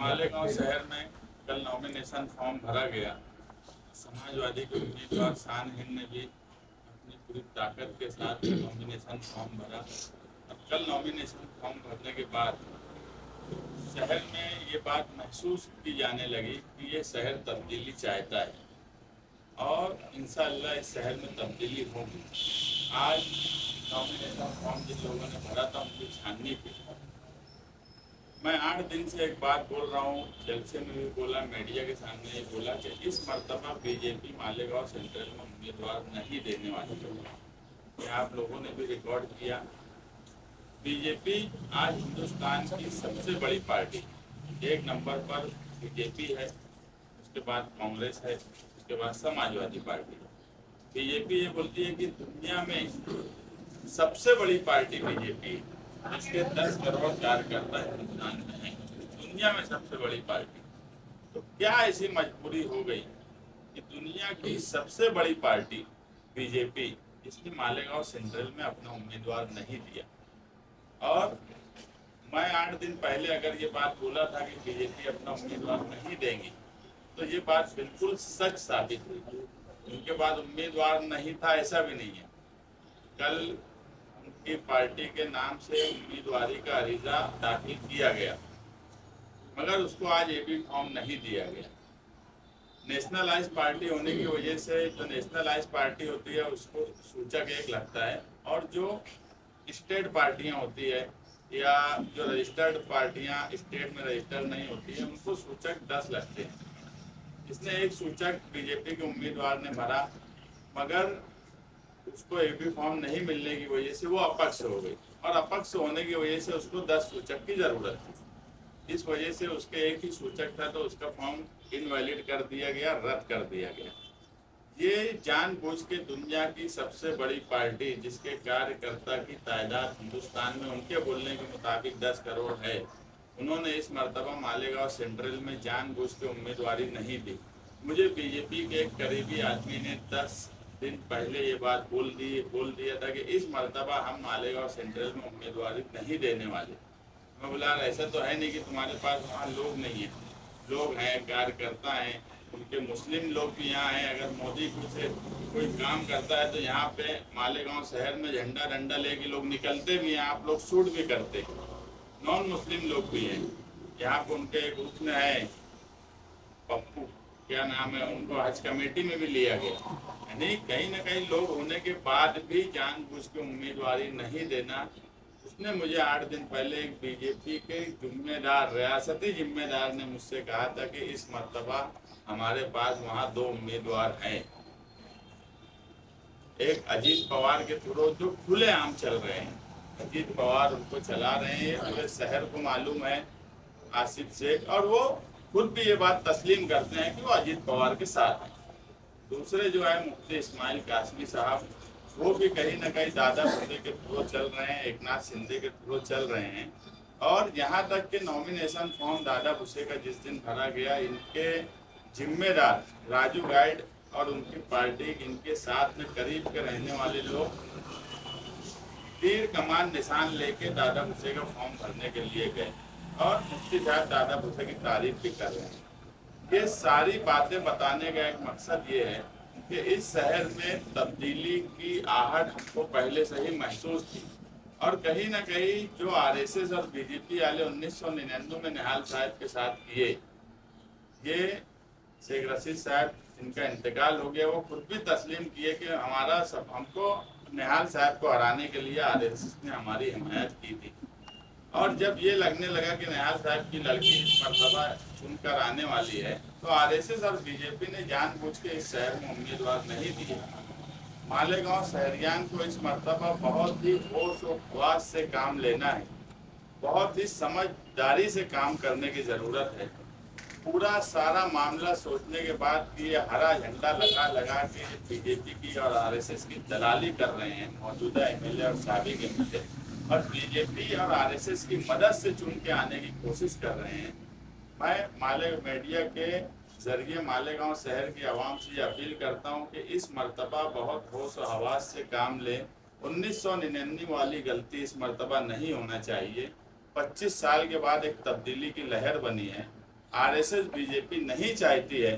मालेगांव शहर में कल नॉमिनेशन फॉर्म भरा गया। समाजवादी के उम्मीदवार शान हिंद ने भी अपनी पूरी ताकत के साथ नॉमिनेशन फॉर्म भरा। अब कल नॉमिनेशन फॉर्म भरने के बाद शहर में ये बात महसूस की जाने लगी कि ये शहर तब्दीली चाहता है और इंशाअल्लाह इस शहर में तब्दीली होगी। आज नॉमिनेशन फॉर्म जिन लोगों ने भरा था उनकी छाननी की। मैं 8 दिन से एक बात बोल रहा हूँ, जलसे में भी बोला, मीडिया के सामने ही बोला कि इस मर्तबा बीजेपी मालेगांव सेंट्रल में उम्मीदवार नहीं देने वाली है। ये आप लोगों ने भी रिकॉर्ड किया। बीजेपी आज हिंदुस्तान की सबसे बड़ी पार्टी, एक नंबर पर बीजेपी है, उसके बाद कांग्रेस है, उसके बाद समाजवादी पार्टी। बीजेपी ये बोलती है कि दुनिया में सबसे बड़ी पार्टी बीजेपी है, जिसके 10 करोड़ कार्यकर्ता हिंदुस्तान में हैं, दुनिया में सबसे बड़ी पार्टी। तो क्या ऐसी मजबूरी हो गई कि दुनिया की सबसे बड़ी पार्टी बीजेपी इसने मालेगांव सेंट्रल में अपना उम्मीदवार नहीं दिया? और मैं 8 दिन पहले अगर ये बात बोला था कि बीजेपी अपना उम्मीदवार नहीं देंगी, तो ये बात बिल्कुल सच साबित हुई। उनके बाद उम्मीदवार नहीं था ऐसा भी नहीं है। कल उनकी पार्टी के नाम से उम्मीदवारी का अरीजा दाखिल किया गया, मगर उसको आज एबी फॉर्म नहीं दिया गया। नेशनलाइज पार्टी होने की वजह से जो नेशनलाइज पार्टी होती है उसको सूचक 1 लगता है, और जो स्टेट पार्टियां होती है या जो रजिस्टर्ड पार्टियां स्टेट में रजिस्टर्ड नहीं होती है उनको सूचक 10 लगते हैं। इसने एक सूचक बीजेपी के उम्मीदवार ने भरा, मगर उसको एबी फॉर्म नहीं मिलने की वजह से वो अपक्ष हो गई, और अपक्ष होने की वजह से उसको 10 सूचक की जरूरत थी। इस वजह से उसके एक ही सूचक था, तो उसका फॉर्म इनवैलिड कर दिया गया, रद्द कर दिया गया। ये जानबूझ के दुनिया की सबसे बड़ी पार्टी, जिसके कार्यकर्ता की तादाद हिंदुस्तान में उनके बोलने के मुताबिक 10 करोड़ है, उन्होंने इस मर्तबा मालेगांव सेंट्रल में जानबूझ के उम्मीदवारी नहीं दी। मुझे बीजेपी के एक करीबी आदमी ने 10 दिन पहले ये बात बोल दिया था कि इस मर्तबा हम मालेगांव सेंट्रल में उम्मीदवारी नहीं देने वाले। मैं बोला ऐसा तो है नहीं कि तुम्हारे पास वहाँ लोग नहीं हैं, लोग हैं, कार्यकर्ता हैं, उनके मुस्लिम लोग भी यहाँ हैं। अगर मोदी से कोई काम करता है तो यहाँ पे मालेगांव शहर में झंडा डंडा लेके लोग निकलते भी हैं, आप लोग शूट भी करते हैं। नॉन मुस्लिम लोग भी हैं यहाँ पे, उनके ग्रुप में है पप्पू, क्या नाम है, उनको हज कमेटी में भी लिया गया। यानी कहीं ना कहीं लोग होने के बाद भी जानबूझ के उम्मीदवारी नहीं देना। उसने मुझे 8 दिन पहले एक बीजेपी के जिम्मेदार, रियासती जिम्मेदार ने मुझसे कहा था कि इस मर्तबा हमारे पास वहाँ 2 उम्मीदवार हैं, एक अजीत पवार के थ्रू जो खुले आम चल रहे हैं, अजीत पवार उनको चला रहे हैं, पूरे शहर को मालूम है, आसिफ शेख, और वो खुद भी ये बात तस्लीम करते हैं कि वो अजीत पवार के साथ हैं। दूसरे जो है मुफ्ती इस्माइल कासमी साहब, वो भी कहीं ना कहीं दादा भुसे के थ्रू चल रहे हैं, एकनाथ शिंदे के थ्रू चल रहे हैं। और यहाँ तक कि नॉमिनेशन फॉर्म दादा भुसे का जिस दिन भरा गया, इनके जिम्मेदार राजू गाइड और उनकी पार्टी, इनके साथ में करीब के रहने वाले लोग तीर कमान निशान लेके दादा भुसे का फॉर्म भरने के लिए गए, और मुफ्ती साहब दादा भुसे की तारीफ भी कर रहे हैं। ये सारी बातें बताने का एक मकसद ये है कि इस शहर में तब्दीली की आहट हमको पहले से ही महसूस थी, और कहीं ना कहीं जो आरएसएस और बीजेपी वाले 1999 में निहाल साहब के साथ किए, ये शेख रशीद साहब जिनका इंतकाल हो गया, वो खुद भी तस्लीम किए कि हमारा सब, हमको निहाल साहब को हराने के लिए आरएसएस ने हमारी हिमायत की थी। और जब ये लगने लगा कि निहाल साहब की लड़की इस मर्तबा चुनकर आने वाली है, तो आरएसएस और बीजेपी ने जानबूझ के इस शहर में उम्मीदवार नहीं दिए। मालेगांव शहरियान को इस मर्तबा बहुत ही होश और हवास से काम लेना है, बहुत ही समझदारी से काम करने की ज़रूरत है। पूरा सारा मामला सोचने के बाद कि ये हरा झंडा लगा के बीजेपी की और आरएसएस की दलाली कर रहे हैं मौजूदा एमएलए और साबिक एमएलए, और बीजेपी और आरएसएस की मदद से चुन के आने की कोशिश कर रहे हैं। मैं मीडिया के जरिए मालेगांव शहर की आवाम से अपील करता हूं कि इस मर्तबा बहुत होश और हवास से काम लें। 1999 वाली गलती इस मर्तबा नहीं होना चाहिए। 25 साल के बाद एक तब्दीली की लहर बनी है, आरएसएस बीजेपी नहीं चाहती है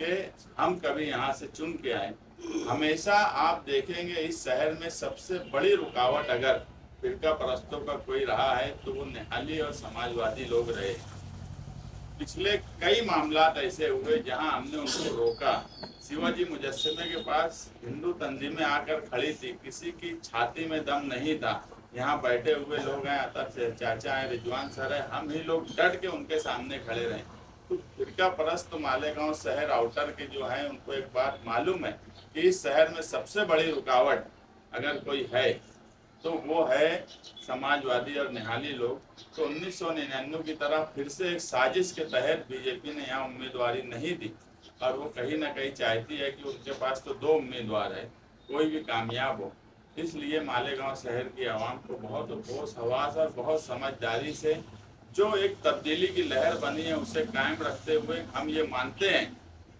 कि हम कभी यहाँ से चुन के आए। हमेशा आप देखेंगे इस शहर में सबसे बड़ी रुकावट अगर फिरका परस्तों का कोई रहा है तो वो निहाली और समाजवादी लोग रहे। पिछले कई मामलात ऐसे हुए जहां हमने उनको रोका। शिवाजी मुजस्समे के पास हिंदू तंजीमें आकर खड़ी थी, किसी की छाती में दम नहीं था। यहाँ बैठे हुए लोग हैं, अतर चाचा हैं, रिजवान सर है, हम ही लोग डट के उनके सामने खड़े रहे। तो फिरका परस्त मालेगांव शहर आउटर के जो हैं उनको एक बात मालूम है कि इस शहर में सबसे बड़ी रुकावट अगर कोई है तो वो है समाजवादी और निहाली लोग। तो 1999 की तरह फिर से एक साजिश के तहत बीजेपी ने यहाँ उम्मीदवारी नहीं दी और वो कहीं ना कहीं चाहती है कि उनके पास तो 2 उम्मीदवार है, कोई भी कामयाब हो। इसलिए मालेगांव शहर की आवाम को बहुत होश हवास और बहुत समझदारी से जो एक तब्दीली की लहर बनी है उसे कायम रखते हुए हम ये मानते हैं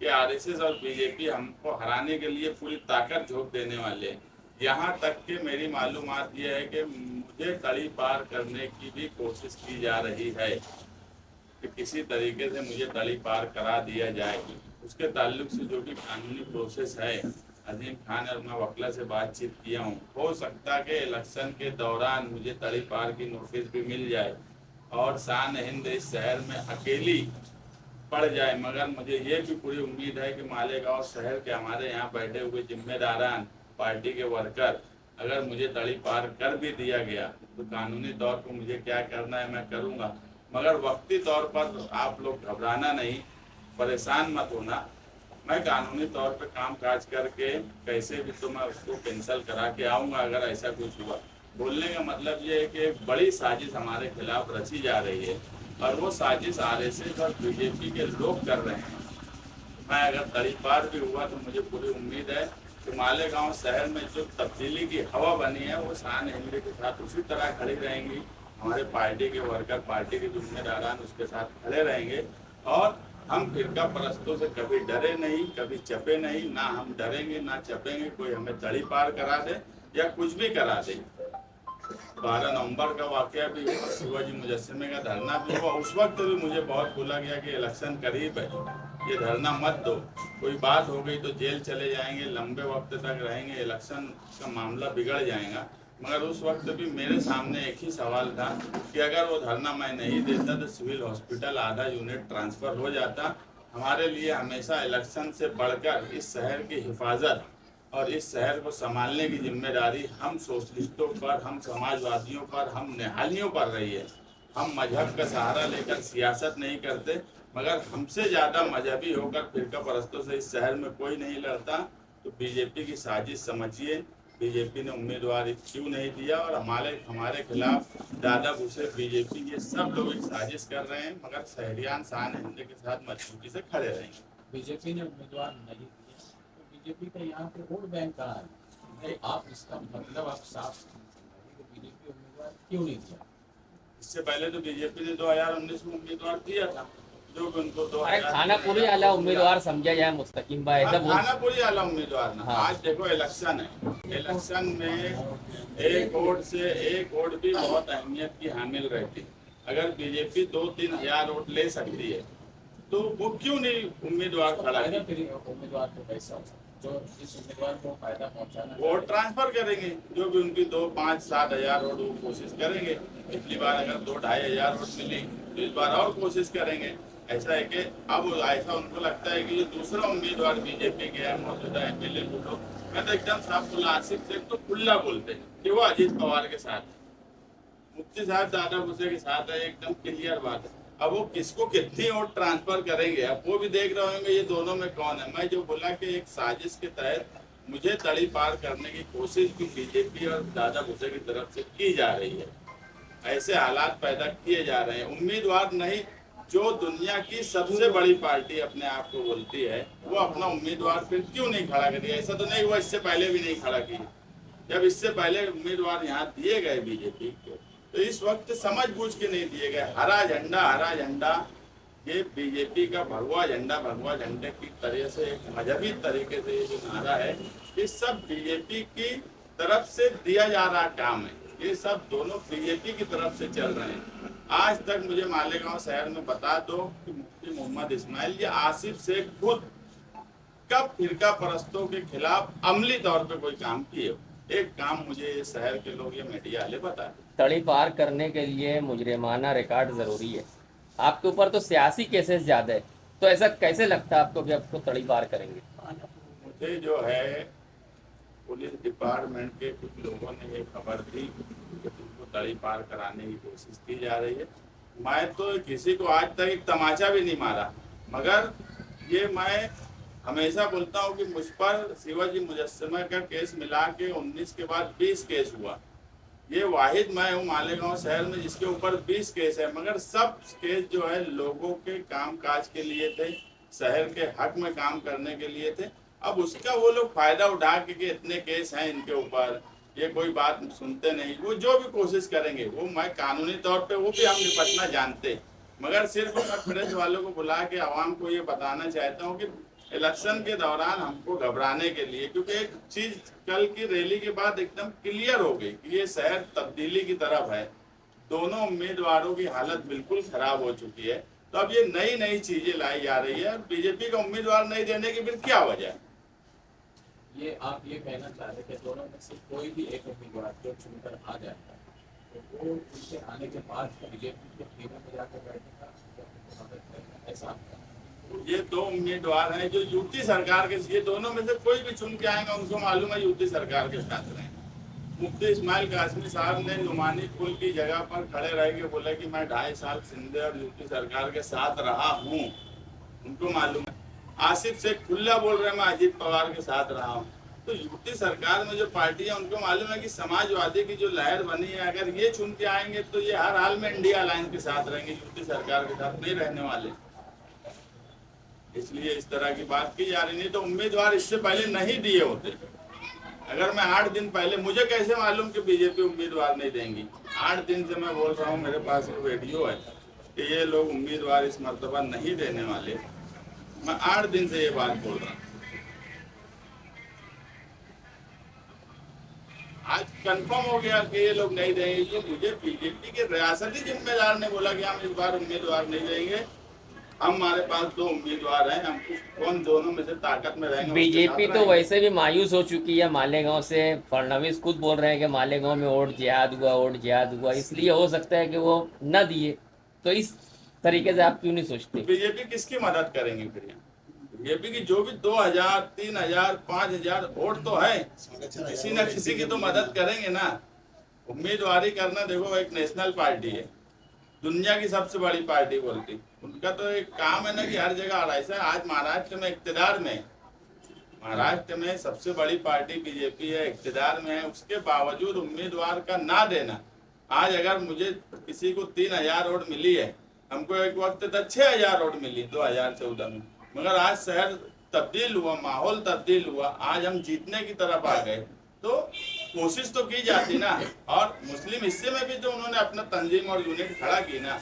कि आरएसएस और बीजेपी हमको हराने के लिए पूरी ताकत झोंक देने वाले हैं। यहाँ तक कि मेरी मालूमात ये है कि मुझे तड़ी पार करने की भी कोशिश की जा रही है कि किसी तरीके से मुझे तड़ी पार करा दिया जाए। उसके ताल्लुक से जो भी कानूनी प्रोसेस है, अजीम खान और मैं वकला से बातचीत किया हूँ, हो सकता कि इलेक्शन के दौरान मुझे तड़ी पार की नोटिस भी मिल जाए और शान हिंद इस शहर में अकेली पड़ जाए। मगर मुझे ये भी पूरी उम्मीद है कि मालेगांव शहर के हमारे यहाँ बैठे हुए जिम्मेदारान, पार्टी के वर्कर, अगर मुझे तड़ी पार कर भी दिया गया तो कानूनी तौर पर मुझे क्या करना है मैं करूँगा। मगर वक्ती तौर पर आप लोग घबराना नहीं, परेशान मत होना। मैं कानूनी तौर पर काम काज करके कैसे भी तो मैं उसको कैंसिल करा के आऊँगा अगर ऐसा कुछ हुआ। बोलने का मतलब ये है कि एक बड़ी साजिश हमारे खिलाफ रची जा रही है और वो साजिश आरएसएस और बीजेपी के लोग कर रहे हैं। मैं अगर तड़ी पार भी हुआ तो मुझे पूरी उम्मीद है कि मालेगांव शहर में जो तब्दीली की हवा बनी है वो शान हिंद के साथ उसी तरह खड़ी रहेंगी। हमारे पार्टी के वर्कर, पार्टी के जिम्मेदारान उसके साथ खड़े रहेंगे और हम फिरका परस्तों से कभी डरे नहीं, कभी चपे नहीं। ना हम डरेंगे ना चपेंगे कोई हमें तड़ी पार करा दे या कुछ भी करा दे। 12 नवंबर का वाकया भी हुआ, शिवाजी मुजस्समे का धरना भी हुआ। उस वक्त भी मुझे बहुत बोला गया कि इलेक्शन करीब है, ये धरना मत दो, कोई बात हो गई तो जेल चले जाएंगे, लंबे वक्त तक रहेंगे, इलेक्शन का मामला बिगड़ जाएगा। मगर उस वक्त भी मेरे सामने एक ही सवाल था कि अगर वो धरना मैं नहीं देता तो सिविल हॉस्पिटल आधा यूनिट ट्रांसफ़र हो जाता। हमारे लिए हमेशा इलेक्शन से बढ़कर इस शहर की हिफाजत और इस शहर को संभालने की जिम्मेदारी हम सोशलिस्टों पर, हम समाजवादियों पर, हम निहालियों पर रही है। हम मजहब का सहारा लेकर सियासत नहीं करते, मगर हमसे ज़्यादा मजहबी होकर फिरका परस्तों से इस शहर में कोई नहीं लड़ता। तो बीजेपी की साजिश समझिए, बीजेपी ने उम्मीदवार क्यों नहीं दिया और हमारे खिलाफ दादा भूसे बीजेपी ये सब लोग एक साजिश कर रहे हैं। मगर शहरियान शान हिंद के साथ मजबूती से खड़े रहेंगे। बीजेपी ने उम्मीदवार नहीं दिया तो बीजेपी का यहाँ पे वोट बैंक कहाँ है? नहीं, आप इसका मतलब आप साफ बीजेपी उम्मीदवार क्यों नहीं दिया? इससे पहले तो बीजेपी ने 2019 में उम्मीदवार दिया था, जो कि उनको 2000 खानापुरी आला उम्मीदवार समझा जाए मुस्तकिम भाई, ऐसा बोल खानापुरी आला उम्मीदवार ना। हाँ। आज देखो इलेक्शन है, इलेक्शन में एक वोट भी बहुत अहमियत की हामिल रहती है। अगर बीजेपी 2-3 हजार वोट ले सकती है तो वो क्यों नहीं उम्मीदवार खड़ा है? उम्मीदवार को पैसा जो इस उम्मीदवार को फायदा पहुंचाना, वोट ट्रांसफर करेंगे, जो भी उनकी 2, 5, 7 हजार वोट वो कोशिश करेंगे। पिछली बार अगर 2-2.5 हजार वोट मिली तो इस बार और कोशिश करेंगे। ऐसा है कि अब ऐसा उनको लगता है कि ये दूसरा उम्मीदवार बीजेपी के है, मौजूदा एमएलए लोग, मैं तो एकदम साफ खुला आसिफ से तो खुला बोलते हैं कि वो अजीत पवार के साथ है, मुफ्ती साहब दादा भूसे के साथ है, एकदम क्लियर बात है। अब वो किसको कितनी वोट ट्रांसफर करेंगे अब वो भी देख रहे होंगे ये दोनों में कौन है। मैं जो बोला कि एक साजिश के तहत मुझे तड़ी पार करने की कोशिश भी बीजेपी और दादा भूसे की तरफ से की जा रही है। ऐसे हालात पैदा किए जा रहे हैं। उम्मीदवार नहीं, जो दुनिया की सबसे बड़ी पार्टी अपने आप को बोलती है वो अपना उम्मीदवार फिर क्यों नहीं खड़ा करी? ऐसा तो नहीं हुआ इससे पहले भी नहीं खड़ा की। जब इससे पहले उम्मीदवार यहाँ दिए गए बीजेपी को तो इस वक्त समझ बूझ के नहीं दिए गए। हरा झंडा ये बीजेपी का भगवा झंडे की तरह से एक मजहबी तरीके से ये जो नारा है ये सब बीजेपी की तरफ से दिया जा रहा काम है। ये सब दोनों बीजेपी की तरफ से चल रहे हैं। आज तक मुझे मालेगांव शहर में बता दो कि मुफ्ती मोहम्मद इस्माइल या आसिफ शेख खुद कब फिरका परस्तों के खिलाफ अमली तौर पे कोई काम किए हो। एक काम मुझे ये शहर के लोग, ये मीडिया वाले बताए। तड़ी पार करने के लिए मुजरिमाना रिकॉर्ड जरूरी है। आपके ऊपर तो सियासी केसेस ज्यादा है, तो ऐसा कैसे लगता है आपको कि आपको तड़ी पार करेंगे? मुझे जो है पुलिस डिपार्टमेंट के कुछ लोगों ने ये खबर दी कि तुमको तड़ी पार कराने की कोशिश की जा रही है। मैं तो किसी को आज तक एक तमाचा भी नहीं मारा, मगर ये मैं हमेशा बोलता हूँ कि मुझ पर शिवाजी मुजस्समा का केस मिला के 19 के बाद 20 केस हुआ। ये वाहिद मैं हूँ मालेगांव शहर में जिसके ऊपर 20 केस है, मगर सब केस जो है लोगों के काम काज के लिए थे, शहर के हक में काम करने के लिए थे। अब उसका वो लोग फायदा उठा के कि इतने केस हैं इनके ऊपर, ये कोई बात सुनते नहीं। वो जो भी कोशिश करेंगे वो मैं कानूनी तौर पे वो भी हम निपटना जानते, मगर सिर्फ मैं प्रेस वालों को बुला के आवाम को ये बताना चाहता हूँ कि इलेक्शन के दौरान हमको घबराने के लिए, क्योंकि एक चीज कल की रैली के बाद एकदम क्लियर हो गई कि ये शहर तब्दीली की तरफ है। दोनों उम्मीदवारों की हालत बिल्कुल खराब हो चुकी है। तो अब ये नई नई चीजें लाई जा रही है। बीजेपी का उम्मीदवार नहीं देने की फिर क्या वजह है? ये आप ये कहना चाह रहे कि दोनों में से कोई भी एक उम्मीदवार जो चुनकर आ जाता है तो वो उनके आने के बाद बीजेपी के खेमे में जाकर बैठेगा, मदद करेगा, ऐसा आपका? ये दो उम्मीदवार हैं जो यूपी सरकार के, ये दोनों में से कोई भी चुन के आएंगे उनको मालूम है यूपी सरकार के साथ रहेंगे। मुफ्ती इस्माइल कासमी साहब ने नुमानी पुल की जगह पर खड़े रह के बोला कि मैं 2.5 साल सिंधे और यूपी सरकार के साथ रहा हूँ, उनको मालूम है। आसिफ शेख खुल्ला बोल रहे हैं मैं अजीत पवार के साथ रहा हूँ। तो यूपी सरकार में जो पार्टी है उनको मालूम है कि समाजवादी की जो लहर बनी है, अगर ये चुन के आएंगे तो ये हर हाल में इंडिया अलायंस के साथ रहेंगे, यूपी सरकार के साथ नहीं रहने वाले। इसलिए इस तरह की बात की जा रही। नहीं तो उम्मीदवार इससे पहले नहीं दिए होते। अगर मैं 8 दिन पहले, मुझे कैसे मालूम कि बीजेपी उम्मीदवार नहीं देंगी? 8 दिन से मैं बोल रहा हूँ, मेरे पास एक वीडियो है कि ये लोग उम्मीदवार इस मर्तबा नहीं देने वाले। मैं 8 दिन से ये बात बोल रहा हूँ। आज कंफर्म हो गया कि ये लोग नहीं देंगे। कि मुझे बीजेपी के रियासती जिम्मेदार ने बोला कि हम इस बार उम्मीदवार नहीं देंगे। हमारे पास 2 उम्मीदवार हैं, हम कौन दोनों में से ताकत में रहेंगे। बीजेपी तो वैसे भी मायूस हो चुकी है मालेगांव से। फडणवीस खुद बोल रहे हैं कि मालेगांव में वोट जिहाद हुआ, इसलिए हो सकता है कि वो न दिए। तो इस तरीके से आप क्यों नहीं सोचते? बीजेपी किसकी मदद करेंगे फिर? यहाँ बीजेपी की जो भी 2000, 3000, 5000 वोट तो है, किसी न किसी की तो मदद करेंगे ना। उम्मीदवारी करना, देखो एक नेशनल पार्टी है, दुनिया की सबसे बड़ी पार्टी बोलती, उनका तो एक काम है ना कि हर जगह आ रहा है। आज महाराष्ट्र में इक्तदार में, महाराष्ट्र में सबसे बड़ी पार्टी बीजेपी है, इक्तदार में है, उसके बावजूद उम्मीदवार का ना देना। आज अगर मुझे किसी को 3000 वोट मिली है, हमको एक वक्त तक 6000 वोट मिली 2014 में, मगर आज शहर तब्दील हुआ, माहौल तब्दील हुआ, आज हम जीतने की तरफ आ गए। तो कोशिश तो की जाती ना। और मुस्लिम हिस्से में भी जो उन्होंने अपना तंजीम और यूनिट खड़ा की ना,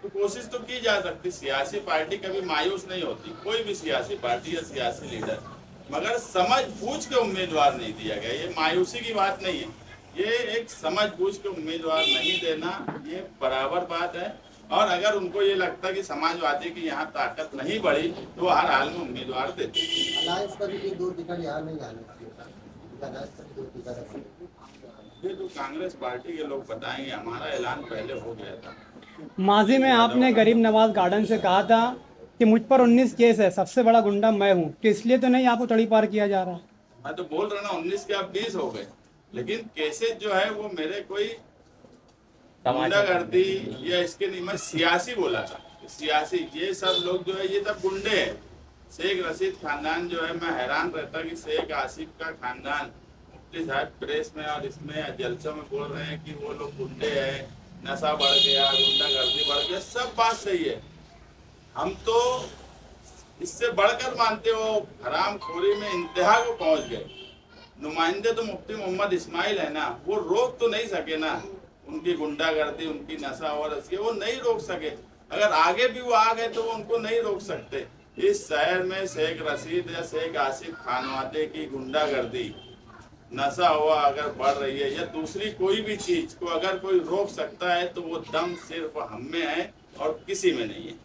तो कोशिश तो की जा सकती। सियासी पार्टी कभी मायूस नहीं होती, कोई भी सियासी पार्टी या सियासी लीडर, मगर समझ बूझ के उम्मीदवार नहीं दिया गया। ये मायूसी की बात नहीं है, ये एक समझ बूझ के उम्मीदवार नहीं देना, ये बराबर बात है। और अगर उनको ये लगता है कि समाजवादी की यहाँ ताकत नहीं बढ़ी तो वो हर हाल में उम्मीदवार देते। अलायंस का भी 2 टिकट यहाँ नहीं आने चाहिए, अलायंस का भी 2 टिकट है। ये तो कांग्रेस पार्टी के लोग बताएंगे, हमारा ऐलान पहले हो गया था। माजी में आपने गरीब नवाज गार्डन से कहा था कि मुझ पर 19 केस है, सबसे बड़ा गुंडा मैं हूँ, तो इसलिए तो नहीं आपको तड़ी पार किया जा रहा? मैं तो बोल रहा ना 19 के अब 20 हो गए, लेकिन केसेस जो है वो मेरे कोई गुंडागर्दी या इसके नहीं, मैं सियासी बोला था। सियासी ये सब लोग जो है ये सब गुंडे हैं। शेख रशीद खानदान जो है, मैं हैरान रहता कि शेख आसिफ का खानदान मुफ्ती साहब प्रेस में और इसमें जलसों में बोल रहे हैं कि वो लोग गुंडे हैं, नशा बढ़ गया, गुंडागर्दी बढ़ गया। सब बात सही है, हम तो इससे बढ़कर मानते हो हरामखोरी में इंतहा को पहुंच गए। नुमाइंदे तो मुफ्ती मोहम्मद इस्माइल है ना, वो रोक तो नहीं सके ना उनकी गुंडागर्दी, उनकी नशा और वो नहीं रोक सके। अगर आगे भी वो आ गए तो वो उनको नहीं रोक सकते। इस शहर में शेख रशीद या शेख आसिफ खानवादे की गुंडागर्दी नशा हुआ अगर बढ़ रही है या दूसरी कोई भी चीज को अगर कोई रोक सकता है तो वो दम सिर्फ हम में है और किसी में नहीं है।